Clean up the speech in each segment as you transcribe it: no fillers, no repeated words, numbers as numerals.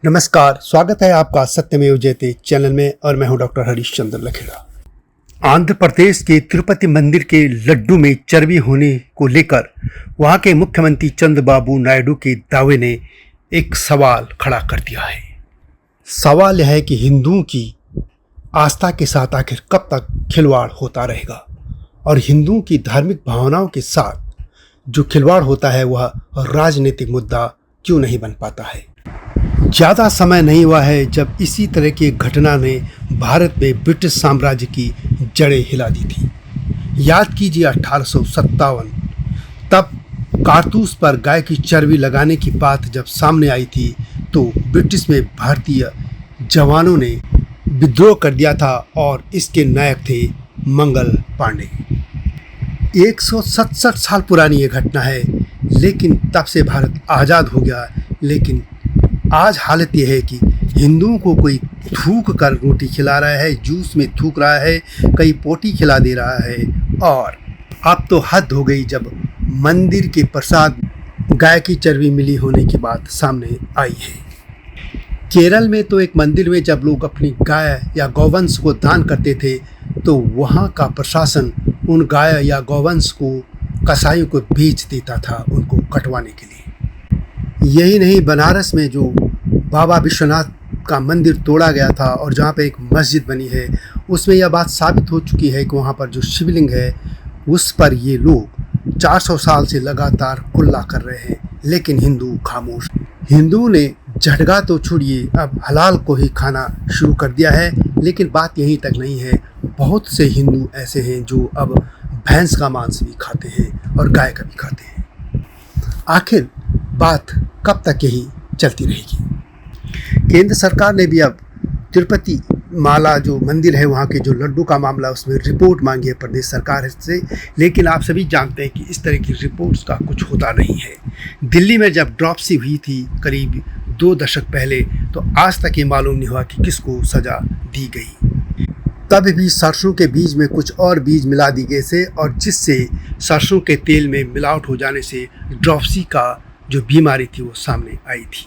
नमस्कार, स्वागत है आपका सत्यमेव जयते चैनल में और मैं हूं डॉक्टर हरीश चंद्र लखेड़ा। आंध्र प्रदेश के तिरुपति मंदिर के लड्डू में चर्बी होने को लेकर वहां के मुख्यमंत्री चंद्रबाबू नायडू के दावे ने एक सवाल खड़ा कर दिया है। सवाल यह है कि हिंदुओं की आस्था के साथ आखिर कब तक खिलवाड़ होता रहेगा और हिंदुओं की धार्मिक भावनाओं के साथ जो खिलवाड़ होता है वह राजनीतिक मुद्दा क्यों नहीं बन पाता है। ज़्यादा समय नहीं हुआ है जब इसी तरह की घटना ने भारत में ब्रिटिश साम्राज्य की जड़ें हिला दी थी। याद कीजिए 1857 तब कारतूस पर गाय की चर्बी लगाने की बात जब सामने आई थी तो ब्रिटिश में भारतीय जवानों ने विद्रोह कर दिया था और इसके नायक थे मंगल पांडे। 167 साल पुरानी ये घटना है, लेकिन तब से भारत आज़ाद हो गया। लेकिन आज हालत यह है कि हिंदुओं को कोई थूक कर रोटी खिला रहा है, जूस में थूक रहा है, कई पोटी खिला दे रहा है। और अब तो हद हो गई जब मंदिर के प्रसाद गाय की चर्बी मिली होने की बात सामने आई है। केरल में तो एक मंदिर में जब लोग अपनी गाय या गौवंश को दान करते थे तो वहाँ का प्रशासन उन गाय या गौवंश को कसाईयों को बेच देता था उनको कटवाने के लिए। यही नहीं, बनारस में जो बाबा विश्वनाथ का मंदिर तोड़ा गया था और जहाँ पे एक मस्जिद बनी है उसमें यह बात साबित हो चुकी है कि वहाँ पर जो शिवलिंग है उस पर ये लोग 400 साल से लगातार कुल्ला कर रहे हैं, लेकिन हिंदू खामोश। हिंदुओं ने झटका तो छोड़िए, अब हलाल को ही खाना शुरू कर दिया है। लेकिन बात यहीं तक नहीं है, बहुत से हिंदू ऐसे हैं जो अब भैंस का मांस भी खाते हैं और गाय का भी खाते हैं। आखिर बात कब तक यही चलती रहेगी। केंद्र सरकार ने भी अब तिरुपति माला जो मंदिर है वहाँ के जो लड्डू का मामला उसमें रिपोर्ट मांगी है प्रदेश सरकार से, लेकिन आप सभी जानते हैं कि इस तरह की रिपोर्ट्स का कुछ होता नहीं है। दिल्ली में जब ड्रॉपसी हुई थी करीब 2 दशक पहले तो आज तक ये मालूम नहीं हुआ कि किसको सज़ा दी गई। तब भी सरसों के बीज में कुछ और बीज मिला दी गए थे और जिससे सरसों के तेल में मिलावट हो जाने से ड्रॉपसी का जो बीमारी थी वो सामने आई थी।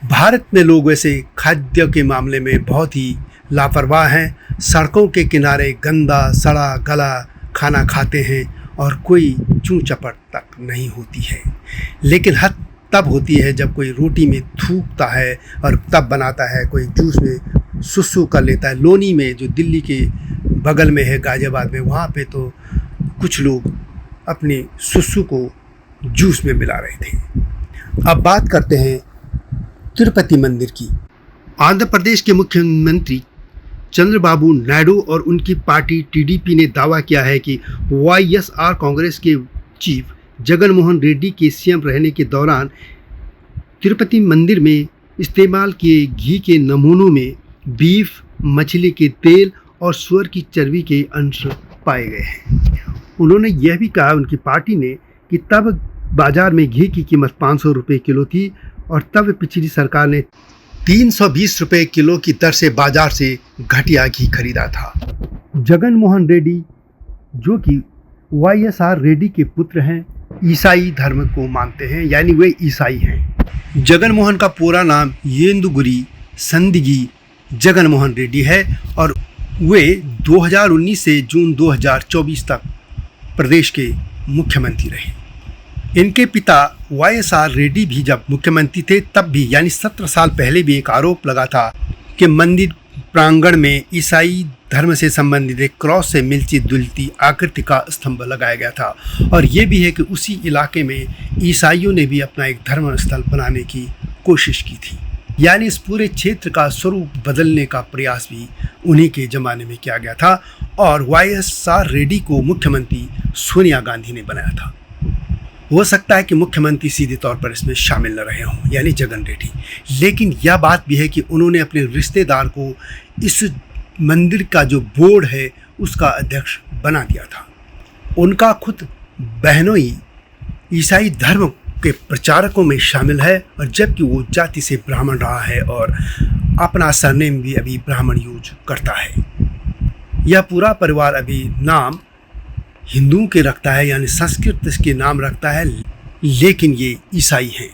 भारत में लोग वैसे खाद्य के मामले में बहुत ही लापरवाह हैं। सड़कों के किनारे गंदा सड़ा गला खाना खाते हैं और कोई चूं चपट तक नहीं होती है। लेकिन हद तब होती है जब कोई रोटी में थूकता है और तब बनाता है, कोई जूस में सुसु कर लेता है। लोनी में जो दिल्ली के बगल में है गाजियाबाद में, वहाँ पे तो कुछ लोग अपनी सुसु को जूस में मिला रहे थे। अब बात करते हैं तिरुपति मंदिर की। आंध्र प्रदेश के मुख्यमंत्री चंद्रबाबू नायडू और उनकी पार्टी टीडीपी ने दावा किया है कि वाईएसआर कांग्रेस के चीफ जगन मोहन रेड्डी के सीएम रहने के दौरान तिरुपति मंदिर में इस्तेमाल किए घी के नमूनों में बीफ, मछली के तेल और सूअर की चर्बी के अंश पाए गए हैं। उन्होंने यह भी कहा, उनकी पार्टी ने, कि तब बाजार में घी की कीमत 500 रुपये किलो थी और तब पिछली सरकार ने 320 रुपये किलो की दर से बाजार से घटिया घी खरीदा था। जगन मोहन रेड्डी जो कि वाईएसआर रेड्डी के पुत्र हैं, ईसाई धर्म को मानते हैं, यानी वे ईसाई हैं। जगन मोहन का पूरा नाम येंदुगुरी संदिगी जगन मोहन रेड्डी है और वे 2019 से जून 2024 तक प्रदेश के मुख्यमंत्री रहे। इनके पिता वाईएसआर रेड्डी भी जब मुख्यमंत्री थे तब भी, यानी 17 साल पहले भी एक आरोप लगा था कि मंदिर प्रांगण में ईसाई धर्म से संबंधित एक क्रॉस से मिलती जुलती आकृति का स्तंभ लगाया गया था। और ये भी है कि उसी इलाके में ईसाइयों ने भी अपना एक धर्म स्थल बनाने की कोशिश की थी, यानी इस पूरे क्षेत्र का स्वरूप बदलने का प्रयास भी उन्हीं के ज़माने में किया गया था। और वाईएसआर रेड्डी को मुख्यमंत्री सोनिया गांधी ने बनाया था। हो सकता है कि मुख्यमंत्री सीधे तौर पर इसमें शामिल न रहे हों, यानी जगन रेड्डी, लेकिन यह बात भी है कि उन्होंने अपने रिश्तेदार को इस मंदिर का जो बोर्ड है उसका अध्यक्ष बना दिया था। उनका खुद बहनोई ईसाई धर्म के प्रचारकों में शामिल है और जबकि वो जाति से ब्राह्मण रहा है और अपना सरनेम भी अभी ब्राह्मण यूज करता है। यह पूरा परिवार अभी नाम हिंदुओं के रखता है, यानी संस्कृत के नाम रखता है, लेकिन ये ईसाई हैं।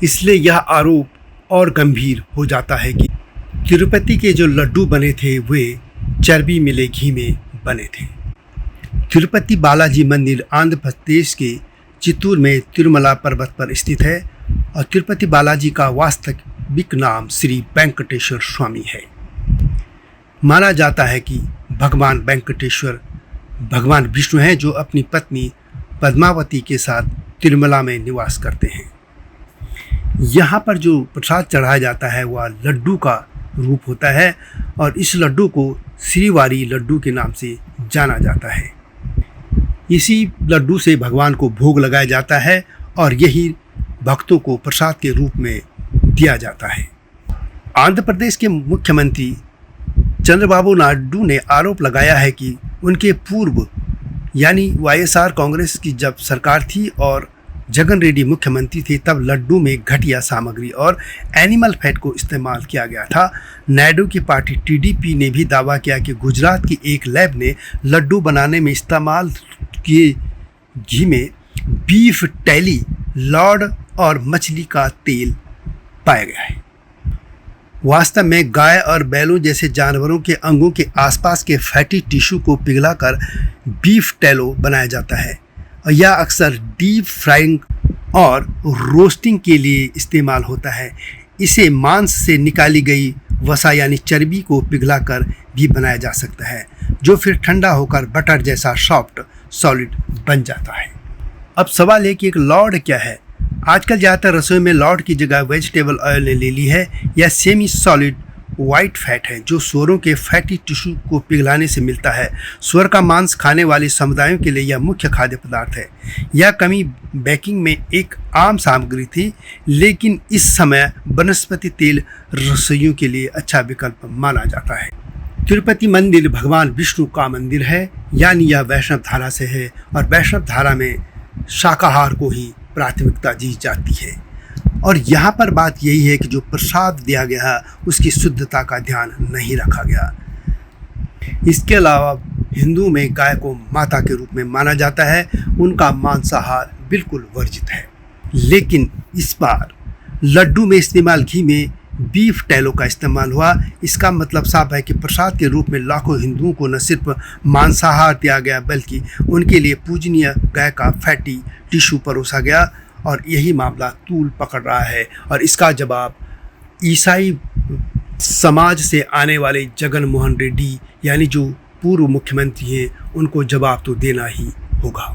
इसलिए यह आरोप और गंभीर हो जाता है कि तिरुपति के जो लड्डू बने थे वे चर्बी मिले घी में बने थे। तिरुपति बालाजी मंदिर आंध्र प्रदेश के चित्तूर में तिरुमला पर्वत पर स्थित है और तिरुपति बालाजी का वास्तविक नाम श्री वेंकटेश्वर स्वामी है। माना जाता है कि भगवान वेंकटेश्वर भगवान विष्णु हैं जो अपनी पत्नी पद्मावती के साथ तिरुमला में निवास करते हैं। यहाँ पर जो प्रसाद चढ़ाया जाता है वह लड्डू का रूप होता है और इस लड्डू को श्रीवारी लड्डू के नाम से जाना जाता है। इसी लड्डू से भगवान को भोग लगाया जाता है और यही भक्तों को प्रसाद के रूप में दिया जाता है। आंध्र प्रदेश के मुख्यमंत्री चंद्रबाबू नायडू ने आरोप लगाया है कि उनके पूर्व यानी वाईएसआर कांग्रेस की जब सरकार थी और जगन रेड्डी मुख्यमंत्री थे तब लड्डू में घटिया सामग्री और एनिमल फैट को इस्तेमाल किया गया था। नायडू की पार्टी टीडीपी ने भी दावा किया कि गुजरात की एक लैब ने लड्डू बनाने में इस्तेमाल किए घी में बीफ टैली, लॉर्ड और मछली का तेल पाया गया है। वास्तव में गाय और बैलों जैसे जानवरों के अंगों के आसपास के फैटी टिश्यू को पिघलाकर बीफ टैलो बनाया जाता है और यह अक्सर डीप फ्राइंग और रोस्टिंग के लिए इस्तेमाल होता है। इसे मांस से निकाली गई वसा यानी चर्बी को पिघलाकर भी बनाया जा सकता है जो फिर ठंडा होकर बटर जैसा सॉफ्ट सॉलिड बन जाता है। अब सवाल है कि एक लॉर्ड क्या है। आजकल ज़्यादातर रसोई में लॉर्ड की जगह वेजिटेबल ऑयल ने ले ली है। यह सेमी सॉलिड वाइट फैट है जो सूअरों के फैटी टिश्यू को पिघलाने से मिलता है। सूअर का मांस खाने वाले समुदायों के लिए यह मुख्य खाद्य पदार्थ है। यह कमी बेकिंग में एक आम सामग्री थी, लेकिन इस समय वनस्पति तेल रसोइयों के लिए अच्छा विकल्प माना जाता है। तिरुपति मंदिर भगवान विष्णु का मंदिर है, यानी यह वैष्णव धारा से है और वैष्णव धारा में शाकाहार को ही प्राथमिकता दी जाती है। और यहाँ पर बात यही है कि जो प्रसाद दिया गया है उसकी शुद्धता का ध्यान नहीं रखा गया। इसके अलावा हिंदू में गाय को माता के रूप में माना जाता है, उनका मांसाहार बिल्कुल वर्जित है। लेकिन इस बार लड्डू में इस्तेमाल घी में बीफ टैलो का इस्तेमाल हुआ। इसका मतलब साफ है कि प्रसाद के रूप में लाखों हिंदुओं को न सिर्फ मांसाहार दिया गया बल्कि उनके लिए पूजनीय गाय का फैटी टिश्यू परोसा गया और यही मामला तूल पकड़ रहा है। और इसका जवाब ईसाई समाज से आने वाले जगन मोहन रेड्डी यानी जो पूर्व मुख्यमंत्री हैं उनको जवाब तो देना ही होगा।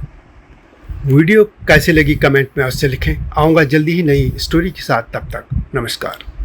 वीडियो कैसे लगी कमेंट में अवश्य लिखें। आऊँगा जल्दी ही नई स्टोरी के साथ, तब तक नमस्कार।